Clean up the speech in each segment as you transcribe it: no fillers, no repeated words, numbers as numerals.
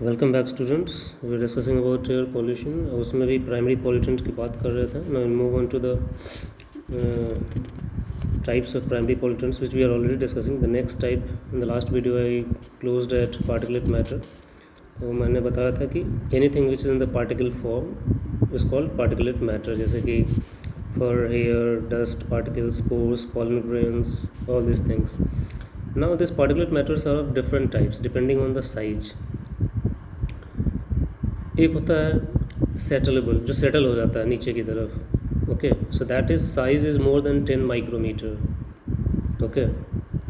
Welcome back students. We discussing about air pollution. उसमें भी primary pollutant की बात कर रहे थे। Now move on to the types of primary pollutants which we are already discussing. The next type in the last video I closed at particulate matter. तो मैंने बताया था कि anything which is in the particle form is called particulate matter, जैसे कि fur, hair, dust particles, spores, pollen grains, all these things. Now these particulate matters are of different types depending on the size. एक होता है सेटलेबल, जो settle हो जाता है नीचे की तरफ। Okay, so that is size is more than 10 micrometre. Okay,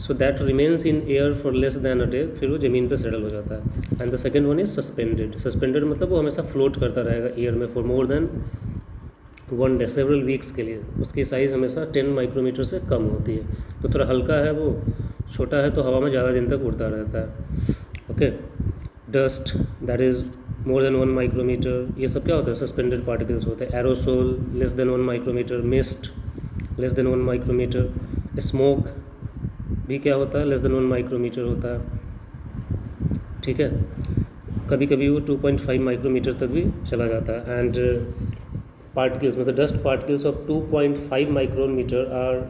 so that remains in air for less than a day, फिर वो ज़मीन पे सेटल हो जाता है। And the second one is suspended. Suspended मतलब वो हमेशा फ्लोट करता रहेगा एयर में for more than 1 day, several weeks के लिए। उसकी साइज़ हमेशा 10 माइक्रोमीटर से कम होती है। तो थोड़ा हल्का है, वो छोटा है, तो हवा में ज़्यादा दिन तक उड़ता रहता है। Okay, dust that is more than 1 micrometre, ये सब क्या होता है? सस्पेंडेड पार्टिकल्स होते हैं। Aerosol less than 1 micrometre, mist less than 1 micrometre, smoke भी क्या होता है? लेस देन 1 माइक्रोमीटर होता है। ठीक है, कभी कभी वो 2.5 माइक्रोमीटर तक भी चला जाता है। एंड पार्टिकल्स मतलब dust particles of 2.5 micrometre are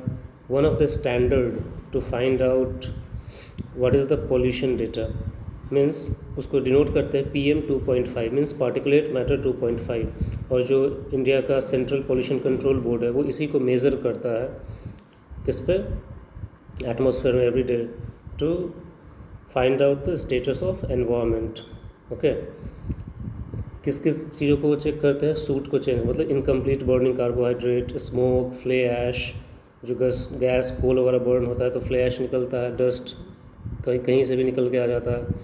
one of the standard to find out what is the pollution data. Means उसको डिनोट करते हैं PM 2.5, मीन्स पार्टिकुलेट मैटर 2.5। और जो इंडिया का सेंट्रल पॉल्यूशन कंट्रोल बोर्ड है वो इसी को मेज़र करता है, किस पे? एटमॉस्फेयर में every day, to find out the status of environment. Okay, किस किस चीज़ों को वो चेक करते हैं? सूट को चेक, मतलब incomplete burning carbohydrate, smoke, Phule ऐश, जो गैस कोल वगैरह बर्न होता है तो फ्ले ऐश निकलता है, डस्ट कहीं कहीं से भी निकल के आ जाता है।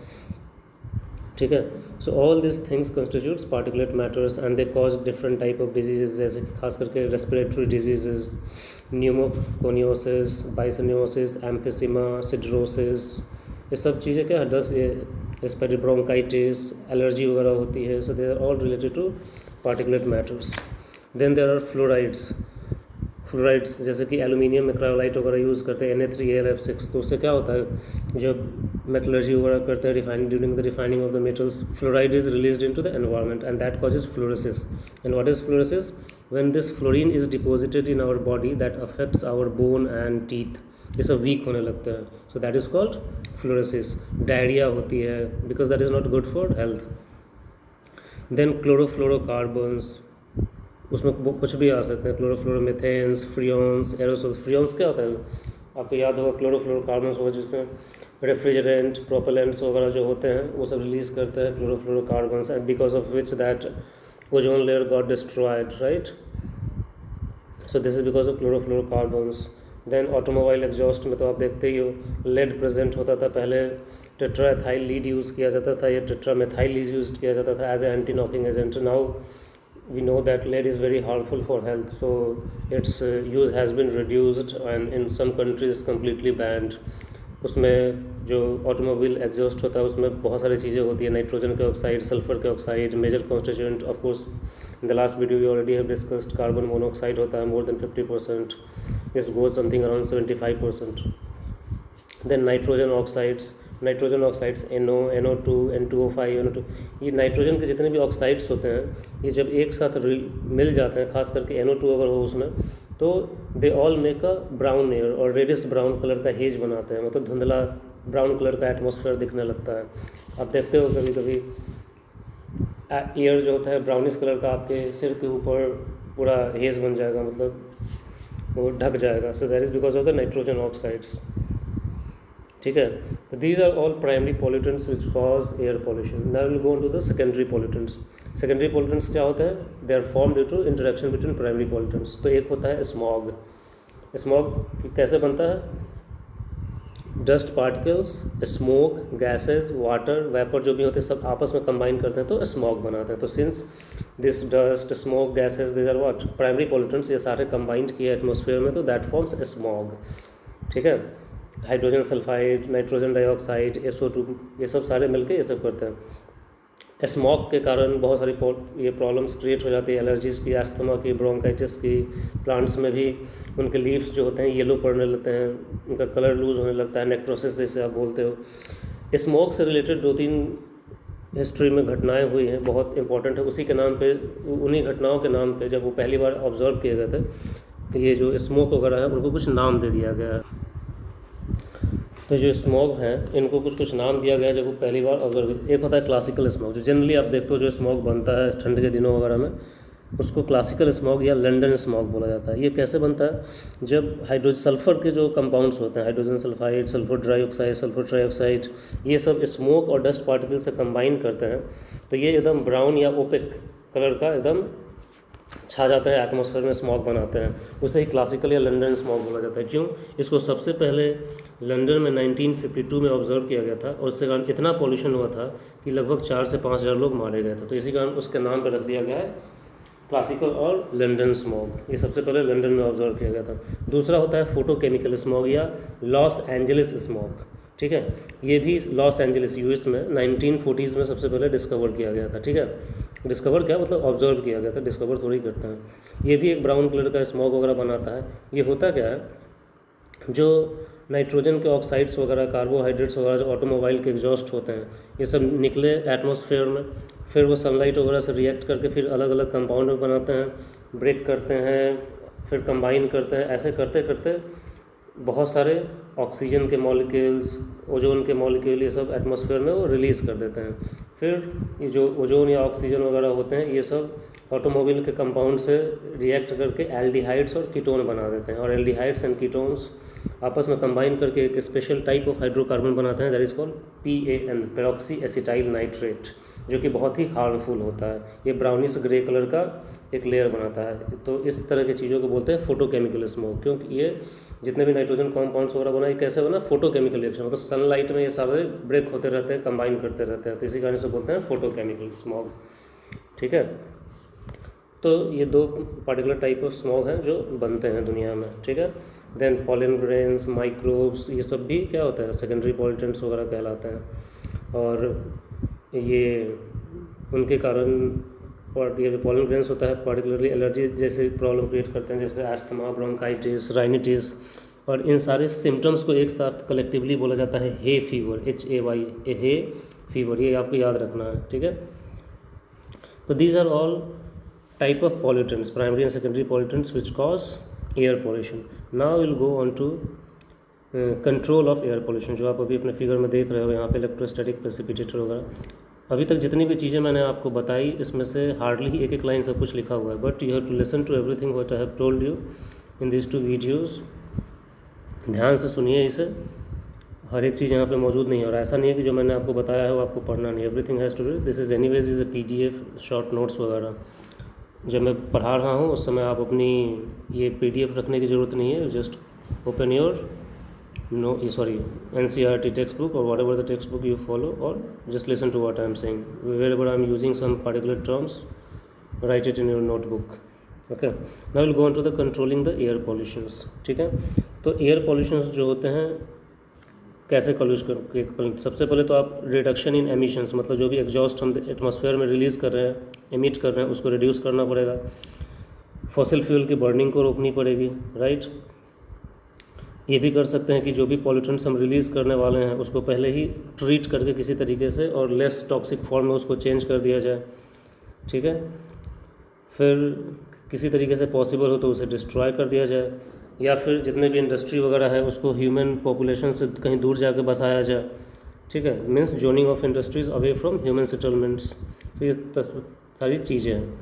ठीक है, so all this things constitutes particulate matters and they cause different type of diseases, जैसे कि खास करके रेस्पिरेटरी डिजीजेज, न्यूमोकोनियोसिस, बाइसोनियोसिस, एम्फिसीमा, सिड्रोसिस, ये सब चीज़ें क्या है? डस्ट, ये रेस्पिरेटरी ब्रोंकाइटिस, एलर्जी वगैरह होती है। So they are all related to particulate matters. Then there are fluorides. Fluorides जैसे कि एलुमिनियम में क्रायोलाइट वगैरह यूज़ करते हैं, Na3Al6। तो उससे क्या होता है? जब मेटलर्जी वगैरह करते हैं refining, during the refining of the metals, fluoride is released into the environment and that causes fluorosis. And what is fluorosis? When this fluorine is deposited in our body that affects our bone and teeth, ये सब weak होने लगते हैं। So that is called fluorosis. Diarrhoea होती है because that is not good for health. Then chlorofluorocarbons, उसमें कुछ भी आ सकते हैं, क्लोरोफ्लोरोमीथेन्स, फ्रियोन्स, एरोसोल्स। फ्रियोन्स क्या होता है? आपको याद होगा क्लोरोफ्लोरोकार्बन्स होगा, जिसमें रेफ्रिजरेंट, प्रोपेलेंट्स वगैरह जो होते हैं वो सब रिलीज़ करते हैं chlorofluorocarbons, and because of which that ozone layer got destroyed, right? So this is because of chlorofluorocarbons. Then automobile exhaust में तो आप देखते ही हो, लेड प्रेजेंट होता था। पहले टेट्राएथाइल लीड यूज़ किया जाता था, या टेट्रामेथाइल लीड यूज़ किया जाता था as a anti knocking agent. Now we know that lead is very harmful for health, so its use has been reduced and in some countries completely banned. उसमें जो automobile exhaust होता है उसमें बहुत सारी चीज़ें होती है, नाइट्रोजन के ऑक्साइड, सल्फर के oxide, major constituent. Of course in the last video we already have discussed, carbon monoxide होता है more than 50%, this goes something around 75%। Then nitrogen oxides, nitrogen oxides NO, NO2, N2O5, NO2, ये nitrogen के जितने भी oxides होते हैं ये जब एक साथ मिल जाते हैं, खास करके NO2 अगर हो उसमें, तो they all make a brown air और रेडिश ब्राउन कलर का हेज बनाते हैं, मतलब धुंधला ब्राउन कलर का एटमॉस्फेयर दिखने लगता है। आप देखते हो कभी कभी एयर जो होता है ब्राउनिश कलर का, आपके सिर के ऊपर पूरा हेज बन जाएगा, मतलब वो ढक जाएगा। So that is because of the nitrogen oxides. ठीक है, तो these are all primary pollutants which cause air pollution. Now will go to the secondary pollutants. Secondary pollutants क्या होते हैं? They are form due to interaction between primary pollutants. तो एक होता है स्मॉग। स्मॉग कैसे बनता है? Dust particles, smoke, gases, water, vapour जो भी होते हैं सब आपस में कंबाइन करते हैं तो स्मॉग बनाते हैं। तो since this dust, smoke, gases, this are what? Primary pollutants, ये सारे कंबाइंड किए एटमॉस्फेयर में तो दैट फॉर्म्स स्मॉग। ठीक है, hydrogen sulphide, nitrogen dioxide, SO2, ये सब सारे मिलके ये सब करते हैं। स्मॉग के कारण बहुत सारी ये प्रॉब्लम्स क्रिएट हो जाती है, एलर्जीज़ की, अस्थमा की, ब्रोंकाइटिस की। प्लांट्स में भी उनके लीव्स जो होते हैं येलो पड़ने लगते हैं, उनका कलर लूज होने लगता है, नेक्रोसिस जैसे आप बोलते हो। स्मॉग से रिलेटेड 2-3 हिस्ट्री में घटनाएं हुई हैं बहुत इंपॉर्टेंट है, उसी के नाम पे, उन्हीं घटनाओं के नाम पे जब वो पहली बार ऑब्जर्व किए गए थे, तो ये जो स्मोक वगैरह है उनको कुछ नाम दे दिया गया है। तो जो स्मॉग हैं इनको कुछ कुछ नाम दिया गया है जब वो पहली बार ऑब्जर्व। एक होता है क्लासिकल स्मॉग, जो जनरली आप देखते हो जो स्मॉग बनता है ठंड के दिनों वगैरह में, उसको क्लासिकल स्मॉग या लंदन स्मॉग बोला जाता है। ये कैसे बनता है, जब हाइड्रोजन सल्फर के जो कंपाउंड्स होते हैं, hydrogen sulphide, sulphur dioxide, sulphur trioxide, ये सब स्मोक और डस्ट पार्टिकल से कंबाइन करते हैं, तो ये एकदम ब्राउन या ओपेक कलर का एकदम छा जाता है एटमॉस्फेयर में, स्मॉग बनाते हैं। उसे ही क्लासिकल या लंदन स्मॉग बोला जाता है। क्यों? इसको सबसे पहले लंदन में 1952 में ऑब्जर्व किया गया था, और उसके कारण इतना पॉल्यूशन हुआ था कि लगभग 4 से 5 हज़ार लोग मारे गए थे। तो इसी कारण उसके नाम पर रख दिया गया है क्लासिकल और लंदन स्मॉग। ये सबसे पहले लंदन में ऑब्जर्व किया गया था। दूसरा होता है फोटोकेमिकल स्मॉग या लॉस एंजलिस स्मॉग। ठीक है, ये भी लॉस एंजलिस यूएस में 1940s में सबसे पहले डिस्कवर किया गया था। ठीक है, डिस्कवर क्या मतलब ऑब्जर्व किया गया था, डिस्कवर थोड़ी करते हैं। ये भी एक ब्राउन कलर का स्मॉग वगैरह बनाता है। ये होता क्या है, जो नाइट्रोजन के ऑक्साइड्स वगैरह, कार्बोहाइड्रेट्स वगैरह जो ऑटोमोबाइल के एग्जॉस्ट होते हैं, ये सब निकले एटमॉस्फेयर में, फिर वो सनलाइट वगैरह से रिएक्ट करके फिर अलग अलग कंपाउंड बनाते हैं, ब्रेक करते हैं, फिर कंबाइन करते हैं। ऐसे करते करते बहुत सारे ऑक्सीजन के मॉलिक्यूल्स, ओजोन के मॉलिक्यूल, ये सब एटमॉस्फेयर में वो रिलीज़ कर देते हैं। फिर ये जो ओजोन या ऑक्सीजन वगैरह होते हैं, ये सब ऑटोमोबाइल के कंपाउंड से रिएक्ट करके एल्डिहाइड्स और कीटोन बना देते हैं, और एल्डिहाइड्स एंड कीटोन्स आपस में कंबाइन करके एक स्पेशल टाइप ऑफ हाइड्रोकार्बन बनाते हैं, that is called PAN, peroxy acetyl nitrate, जो कि बहुत ही हार्मफुल होता है। ये ब्राउनिश ग्रे कलर का एक लेयर बनाता है। तो इस तरह की चीज़ों को बोलते हैं फोटोकेमिकल स्मोक, क्योंकि ये जितने भी नाइट्रोजन कॉम्पाउंड्स वगैरह बना, ये कैसे बना, फोटोकेमिकल रिएक्शन, मतलब सनलाइट में ये सारे ब्रेक होते रहते हैं, कंबाइन करते रहते हैं, तो इसी कारण से बोलते हैं फोटोकेमिकल स्मॉग। ठीक है, तो ये 2 पार्टिकुलर टाइप ऑफ स्मॉग हैं जो बनते हैं दुनिया में। ठीक है, देन पॉलन ग्रेन्स, माइक्रोब्स, ये सब भी क्या होता है, सेकेंडरी पॉल्यूटेंट्स वगैरह कहलाते हैं, और ये उनके कारण और ये जो पॉलन ग्रेन्स होता है पार्टिकुलरली एलर्जी जैसे प्रॉब्लम क्रिएट करते हैं, जैसे एस्थमा, ब्रोंकाइटिस, राइनिटिस, और इन सारे सिम्टम्स को एक साथ कलेक्टिवली बोला जाता है hay fever, HAY, hay fever. ये आपको याद रखना है। ठीक है, तो these are all type of pollutants, primary and secondary pollutants which cause air pollution. Now will go on to control of air pollution, जो आप अभी अपने फिगर में देख रहे हो यहाँ पे, इलेक्ट्रोस्टैटिक प्रेसिपिटेटर वगैरह। अभी तक जितनी भी चीज़ें मैंने आपको बताई, इसमें से हार्डली ही एक लाइन सब कुछ लिखा हुआ है, but you have to listen to everything what I have told you in this 2 videos. ध्यान से सुनिए इसे, हर एक चीज़ यहाँ पे मौजूद नहीं है, और ऐसा नहीं है कि जो मैंने आपको बताया है वो आपको पढ़ना नहीं। Everything has to be, this is anyways is a PDF, short notes वगैरह जब मैं पढ़ा रहा हूँ उस समय आप अपनी ये PDF रखने की ज़रूरत नहीं है। Just open your NCERT textbook or whatever the textbook you follow, or just listen to what I am saying. Wherever I am using some particular terms, write it in your notebook. Okay, now we'll go on to the controlling the air pollutions. ठीक है, तो air pollutions जो होते हैं कैसे सबसे पहले तो आप रिडक्शन इन एमिशंस, मतलब जो भी एग्जॉस्ट हम एटमॉस्फेयर में रिलीज़ कर रहे हैं, एमिट कर रहे हैं, उसको रिड्यूस करना पड़ेगा। फॉसिल फ्यूल की बर्निंग को रोकनी पड़ेगी, राइट। ये भी कर सकते हैं कि जो भी पॉल्यूटेंट्स हम रिलीज़ करने वाले हैं उसको पहले ही ट्रीट करके किसी तरीके से और लेस टॉक्सिक फॉर्म में उसको चेंज कर दिया जाए। ठीक है, फिर किसी तरीके से पॉसिबल हो तो उसे डिस्ट्रॉय कर दिया जाए, या फिर जितने भी इंडस्ट्री वगैरह है उसको ह्यूमन पॉपुलेशन से कहीं दूर जाके बसाया जाए। ठीक है, means zoning of industries away from human settlements. तो ये सारी चीज़ें हैं।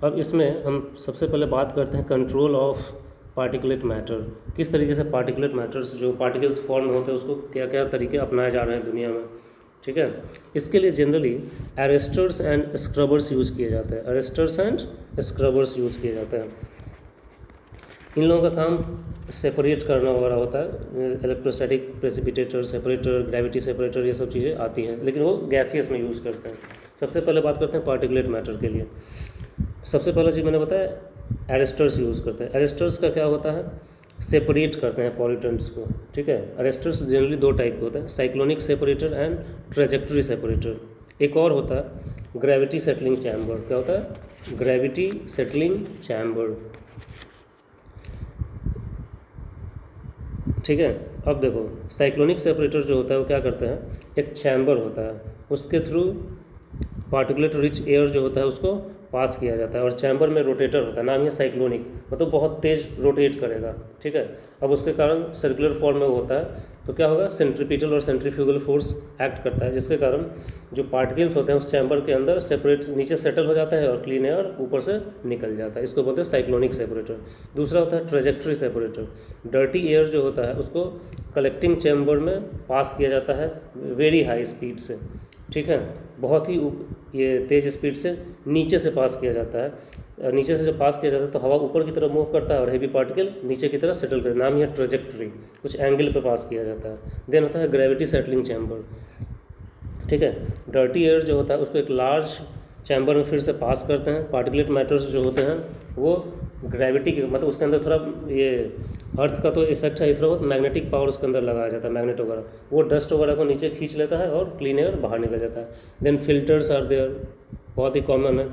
अब इसमें हम सबसे पहले बात करते हैं कंट्रोल ऑफ पार्टिकुलेट मैटर। किस तरीके से पार्टिकुलेट मैटर्स जो पार्टिकल्स फॉर्म होते हैं उसको क्या क्या तरीके अपनाए जा रहे हैं दुनिया में। ठीक है, इसके लिए generally arresters and scrubbers use किए जाते हैं। अरेस्टर्स एंड स्क्रबर्स यूज़ किए जाते हैं। इन लोगों का काम सेपरेट करना वगैरह होता है। Electrostatic precipitator, separator, gravity separator, ये सब चीज़ें आती हैं, लेकिन वो गैसियस में यूज़ करते हैं। सबसे पहले बात करते हैं पार्टिकुलेट मैटर के लिए। सबसे पहला चीज़ मैंने बताया अरेस्टर्स यूज़ करते हैं। अरेस्टर्स का क्या होता है, सेपरेट करते हैं पॉल्यूटेंट्स को। ठीक है, अरेस्टर्स जनरली 2 टाइप के होते हैं, cyclonic separator and trajectory separator. एक और होता है ग्रेविटी सेटलिंग चैम्बर। क्या होता है, ग्रेविटी सेटलिंग चैम्बर। ठीक है, अब देखो साइक्लोनिक सेपरेटर जो होता है वो क्या करते हैं, एक चैम्बर होता है, उसके थ्रू पार्टिकुलेट रिच एयर जो होता है उसको पास किया जाता है, और चैम्बर में रोटेटर होता है, नाम है साइक्लोनिक, मतलब बहुत तेज़ रोटेट करेगा, ठीक है। अब उसके कारण सर्कुलर फॉर्म में वो होता है, तो क्या होगा, सेंट्रीपिटल और सेंट्रीफ्यूगल फोर्स एक्ट करता है, जिसके कारण जो पार्टिकल्स होते हैं उस चैम्बर के अंदर सेपरेट नीचे सेटल हो जाता है और क्लीन एयर ऊपर से निकल जाता है, इसको बोलते हैं साइक्लोनिक सेपरेटर। दूसरा होता है ट्रेजेक्टरी सेपरेटर, डर्टी एयर जो होता है उसको कलेक्टिंग चैम्बर में पास किया जाता है वेरी हाई स्पीड से, ठीक है, बहुत ही ये तेज़ स्पीड से नीचे से पास किया जाता है। नीचे से जब पास किया जाता है तो हवा ऊपर की तरफ मूव करता है और हैवी पार्टिकल नीचे की तरफ सेटल करता है, नाम ही है ट्रेजेक्टरी, कुछ एंगल पे पास किया जाता है। देन होता है ग्रेविटी सेटलिंग चैम्बर, ठीक है। डर्टी एयर जो होता है उसको एक लार्ज चैम्बर में फिर से पास करते हैं, पार्टिकुलेट मैटर्स जो होते हैं वो ग्रेविटी के मतलब उसके अंदर थोड़ा ये अर्थ का तो इफेक्ट है, थोड़ा बहुत मैग्नेटिक पावर उसके अंदर लगाया जाता है, मैग्नेट वगैरह, वो डस्ट वगैरह को नीचे खींच लेता है और क्लीन एयर बाहर निकल जाता है। देन फिल्टर्स आर देयर, बहुत ही कॉमन है,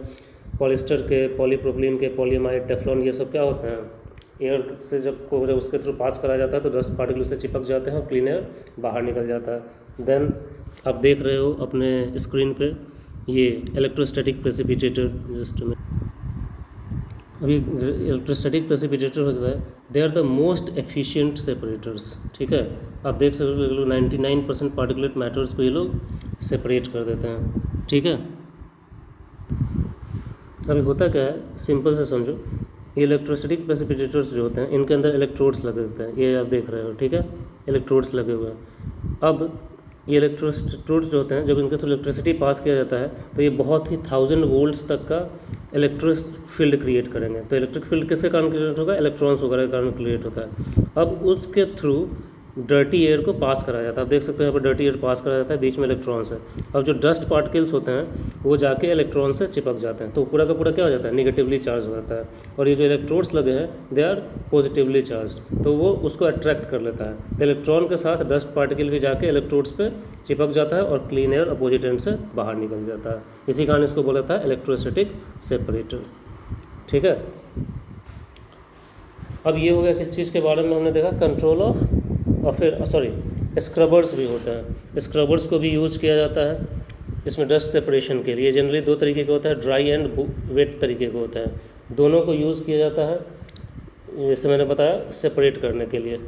पॉलिस्टर के, पॉलीप्रोपिलीन के, पॉलीमाइड, टेफ्लॉन, ये सब क्या होते हैं, एयर से जब उसके थ्रू पास करा जाता है तो डस्ट पार्टिकल उससे चिपक जाते हैं और क्लीन एयर बाहर निकल जाता है। देन आप देख रहे हो अपने स्क्रीन पे ये इलेक्ट्रोस्टैटिक प्रेसिपिटेटर, जस्ट में अभी इलेक्ट्रोस्टैटिक प्रेसिपिटेटर हो जाता है, they are the most efficient separators, ठीक है। आप देख सकते हो 99% पार्टिकुलेट मैटर्स को ये लोग सेपरेट कर देते हैं, ठीक है। अभी होता क्या है, सिंपल से समझो, ये इलेक्ट्रोस्टैटिक प्रेसिपिटेटर्स जो होते हैं इनके अंदर इलेक्ट्रोड्स लगे होते हैं, ये आप देख रहे हो, ठीक है, इलेक्ट्रोड्स लगे हुए हैं। अब ये इलेक्ट्रोड्स जो होते हैं जब इनके थ्रू इलेक्ट्रिसिटी पास किया जाता है तो ये बहुत ही 1000 वोल्ट्स तक का इलेक्ट्रिक फील्ड क्रिएट करेंगे। तो इलेक्ट्रिक फील्ड किसके कारण क्रिएट होगा, इलेक्ट्रॉन्स वगैरह के कारण क्रिएट होता है। अब उसके थ्रू डर्टी एयर को पास कराया जाता है, आप देख सकते हैं यहाँ पर डर्टी एयर पास कराया जाता है, बीच में इलेक्ट्रॉन्स है। अब जो डस्ट पार्टिकल्स होते हैं वो जाके इलेक्ट्रॉन से चिपक जाते हैं, तो पूरा का पूरा क्या हो जाता है, निगेटिवली चार्ज हो जाता है, और ये जो इलेक्ट्रोड्स लगे हैं दे आर पॉजिटिवली चार्ज, तो वो उसको अट्रैक्ट कर लेता है। तो इलेक्ट्रॉन के साथ डस्ट पार्टिकल भी जाके इलेक्ट्रोड्स पे चिपक जाता है और क्लीन एयर अपोजिट एंड से बाहर निकल जाता है, इसी कारण इसको बोला था इलेक्ट्रोस्टैटिक सेपरेटर, ठीक है। अब ये हो गया किस चीज़ के बारे में हमने देखा, कंट्रोल ऑफ, और फिर स्क्रबर्स भी होते हैं, स्क्रबर्स को भी यूज़ किया जाता है इसमें डस्ट सेपरेशन के लिए। जनरली दो तरीके का होता है, ड्राई एंड वेट तरीके का होता है, दोनों को यूज़ किया जाता है, जैसे मैंने बताया सेपरेट करने के लिए।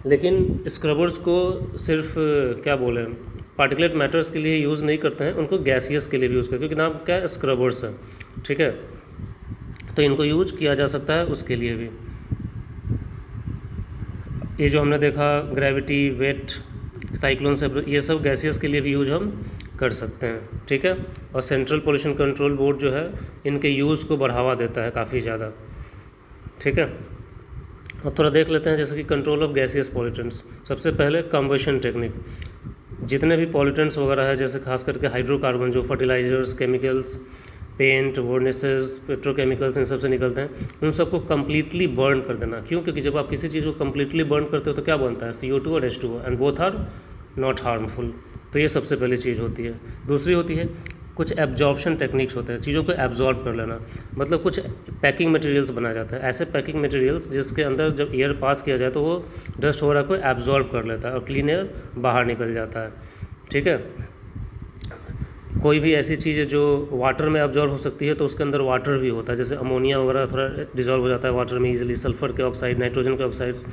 लेकिन स्क्रबर्स को सिर्फ क्या बोले पार्टिकुलेट मैटर्स के लिए यूज़ नहीं करते हैं, उनको गैसियस के लिए भी यूज़ करते हैं, क्योंकि नाम क्या है, स्क्रबर्स है, ठीक है, तो इनको यूज किया जा सकता है उसके लिए भी। ये जो हमने देखा ग्रेविटी, वेट, साइक्लोन से, ये सब गैसियस के लिए भी यूज हम कर सकते हैं, ठीक है। और सेंट्रल पोल्यूशन कंट्रोल बोर्ड जो है इनके यूज़ को बढ़ावा देता है काफ़ी ज़्यादा, ठीक है। अब थोड़ा देख लेते हैं जैसे कि कंट्रोल ऑफ गैसियस पॉल्यूटेंट्स। सबसे पहले कंबशन टेक्निक, जितने भी पॉल्यूटेंट्स वगैरह है जैसे खास करके हाइड्रोकार्बन जो फर्टिलाइजर्स, केमिकल्स, पेंट, वर्नेसेस, पेट्रोकेमिकल्स, इन सब से निकलते हैं, उन सबको कम्प्लीटली बर्न कर देना। क्यों? क्योंकि जब आप किसी चीज़ को कम्प्लीटली बर्न करते हो तो क्या बनता है, CO2 और H2O, and both are not harmful. तो ये सबसे पहली चीज़ होती है। दूसरी होती है कुछ एब्जॉर्प्शन टेक्निक्स होते हैं, चीज़ों को एब्जॉर्ब कर लेना, मतलब कुछ पैकिंग मटेरियल्स बनाया जाता है, ऐसे पैकिंग मटेरियल्स जिसके अंदर जब एयर पास किया जाए तो वो डस्ट वगैरह को एब्जॉर्ब कर लेता है और क्लीन एयर बाहर निकल जाता है, ठीक है। कोई भी ऐसी चीज़ है जो वाटर में एब्जॉर्ब हो सकती है तो उसके अंदर वाटर भी होता है, जैसे अमोनिया वगैरह थोड़ा डिजॉल्व हो जाता है वाटर में इजीली, सल्फर के ऑक्साइड, नाइट्रोजन के ऑक्साइड्स,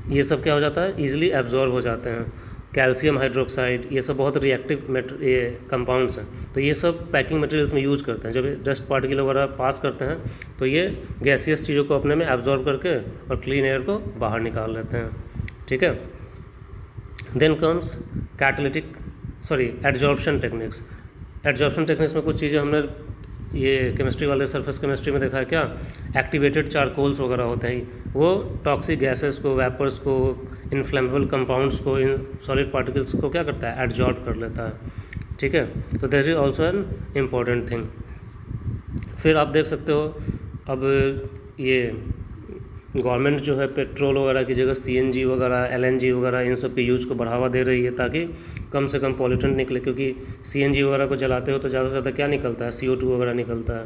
ये सब क्या हो जाता है, ईजिली एब्जॉर्ब हो जाते हैं। कैल्शियम हाइड्रोक्साइड, ये सब बहुत रिएक्टिव ये कंपाउंड्स हैं, तो ये सब पैकिंग मटेरियल्स में यूज करते हैं। जब डस्ट पार्टिकल वगैरह पास करते हैं तो ये गैसियस चीज़ों को अपने में एब्जॉर्ब करके और क्लीन एयर को बाहर निकाल लेते हैं, ठीक है। Then comes adsorption techniques. Adsorption techniques में कुछ चीज़ें हमने ये केमिस्ट्री वाले सरफेस केमिस्ट्री में देखा है, क्या एक्टिवेटेड चारकोल्स वगैरह होते हैं, वो टॉक्सिक गैसेस को, वेपर्स को, इनफ्लेमेबल कंपाउंड्स को, इन सॉलिड पार्टिकल्स को क्या करता है, एडजॉर्ब कर लेता है, ठीक है। तो that is also an important thing. फिर आप देख सकते हो अब ये गवर्नमेंट जो है पेट्रोल वगैरह की जगह CNG वगैरह, LNG वगैरह इन सब के यूज को बढ़ावा दे रही है ताकि कम से कम पॉल्यूटेंट निकले, क्योंकि CNG वगैरह को जलाते हो तो ज़्यादा से ज़्यादा क्या निकलता है, CO2 वगैरह निकलता है,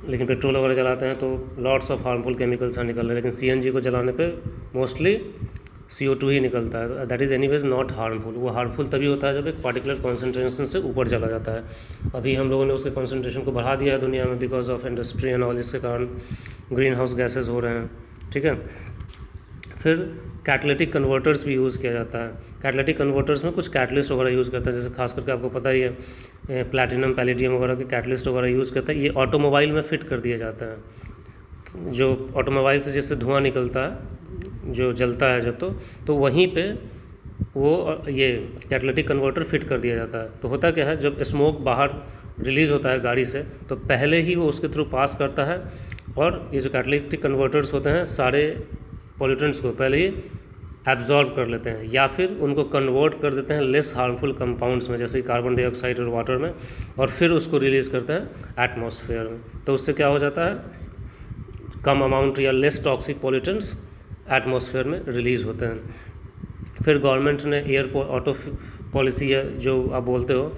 लेकिन पेट्रोल वगैरह जलाते हैं तो लॉट्स ऑफ हार्मफुल केमिकल्स निकल रहे हैं, लेकिन CNG को जलाने पे मोस्टली CO2 ही निकलता है, that is anyways not harmful. वो हार्मफुल तभी होता है जब एक पार्टिकुलर कॉन्सेंट्रेशन से ऊपर चला जाता है। अभी हम लोगों ने उसके कॉन्सेंट्रेशन को बढ़ा दिया है दुनिया में because of industry and all, इसके कारण ग्रीन हाउस गैसेज हो रहे हैं, ठीक है। फिर कैटलिटिक कन्वर्टर्स भी यूज़ किया जाता है। कैटलिटिक कन्वर्टर्स में कुछ कैटलिस्ट वगैरह यूज़ करता है, जैसे खास करके आपको पता ही है प्लैटिनम पैलेडियम वगैरह के कैटलिस्ट वगैरह यूज़ करता है। ये ऑटोमोबाइल में फ़िट कर दिया जाता है। जो ऑटोमोबाइल से जैसे धुआं निकलता है, जो जलता है जब तो वहीं पे वो ये कैटलिटिक कन्वर्टर फिट कर दिया जाता है। तो होता क्या है, जब स्मोक बाहर रिलीज़ होता है गाड़ी से तो पहले ही वो उसके थ्रू पास करता है और ये जो कैटलिटिक कन्वर्टर्स होते हैं सारे पॉल्यूटेंट्स को पहले ही एब्जॉर्ब कर लेते हैं या फिर उनको कन्वर्ट कर देते हैं लेस हार्मफुल कंपाउंड्स में, जैसे कार्बन डाइऑक्साइड और वाटर में, और फिर उसको रिलीज़ करते हैं एटमॉस्फेयर में। तो उससे क्या हो जाता है, कम अमाउंट या लेस टॉक्सिक पॉल्यूटेंट्स एटमॉस्फेयर में रिलीज़ होते हैं। फिर गवर्नमेंट ने एयर ऑटो पॉलिसी है जो आप बोलते हो,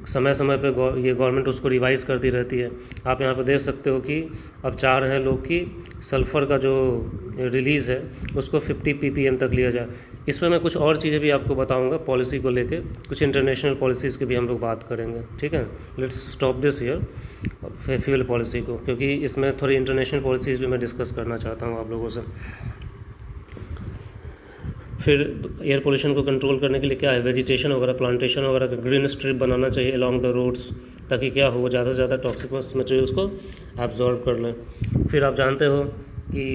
समय समय पे ये गवर्नमेंट उसको रिवाइज़ करती रहती है। आप यहाँ पे देख सकते हो कि अब चाह रहे हैं लोग कि सल्फ़र का जो रिलीज़ है उसको 50 ppm तक लिया जाए। इस पर मैं कुछ और चीज़ें भी आपको बताऊंगा पॉलिसी को लेके, कुछ इंटरनेशनल पॉलिसीज़ की भी हम लोग बात करेंगे, ठीक है। Let's stop this year fuel policy को, क्योंकि इसमें थोड़ी इंटरनेशनल पॉलिसीज़ भी मैं डिस्कस करना चाहता हूँ आप लोगों से। फिर एयर पोल्यूशन को कंट्रोल करने के लिए क्या है, वेजिटेशन वगैरह, प्लांटेशन वगैरह का ग्रीन स्ट्रिप बनाना चाहिए अलॉन्ग द रोड्स, ताकि क्या हो, ज़्यादा से ज़्यादा टॉक्सिक मटेरियल्स को एब्जॉर्ब कर लें। फिर आप जानते हो कि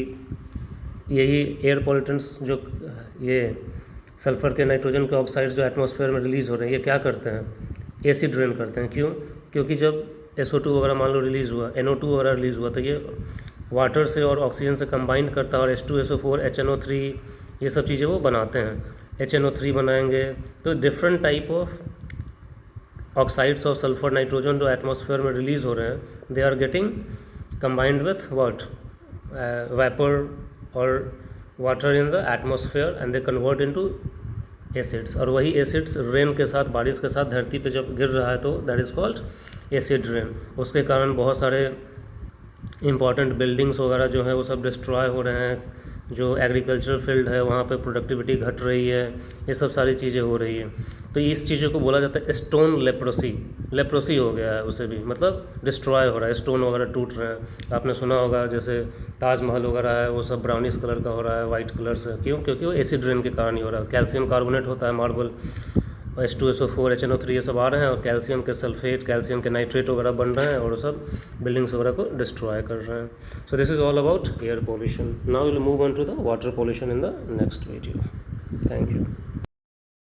यही एयर पॉल्यूटेंट्स जो ये सल्फ़र के, नाइट्रोजन के ऑक्साइड्स जो एटमॉस्फेयर में रिलीज़ हो रहे हैं, ये क्या करते हैं, एसिड रेन करते हैं। क्यों? क्योंकि जब SO2 वगैरह मान लो रिलीज़ हुआ, NO2 वगैरह रिलीज़ हुआ, तो ये वाटर से और ऑक्सीजन से कंबाइन करता है और H2SO4 HNO3 ये सब चीज़ें वो बनाते हैं। HNO3 बनाएंगे तो different type of oxides of sulphur, nitrogen जो एटमॉस्फेयर में रिलीज़ हो रहे हैं, they are getting combined with what, vapour और water in the atmosphere and they convert into acids. और वही एसिड्स रेन के साथ, बारिश के साथ धरती पे जब गिर रहा है तो that is called acid rain. उसके कारण बहुत सारे इम्पॉर्टेंट बिल्डिंग्स वगैरह जो है वो सब डिस्ट्रॉय हो रहे हैं, जो एग्रीकल्चर फील्ड है वहाँ पे प्रोडक्टिविटी घट रही है, ये सब सारी चीज़ें हो रही हैं। तो इस चीज़ों को बोला जाता है स्टोन लेप्रोसी। लेप्रोसी हो गया है उसे भी, मतलब डिस्ट्रॉय हो रहा है, स्टोन वगैरह टूट रहे हैं। आपने सुना होगा जैसे ताजमहल वगैरह है वो सब ब्राउनिश कलर का हो रहा है, वाइट कलर से। क्यों? क्योंकि वो एसिड रेन के कारण ही हो रहा है। कैल्शियम कार्बोनेट होता है मार्बल, H2SO4 HNO3 ये सब आ रहे हैं और कैल्शियम के सल्फेट, कैल्शियम के नाइट्रेट वगैरह बन रहे हैं और वो सब बिल्डिंग्स वगैरह को डिस्ट्रॉय कर रहे हैं। So this is all about air pollution. Now will move on to the water pollution in the next video. Thank you.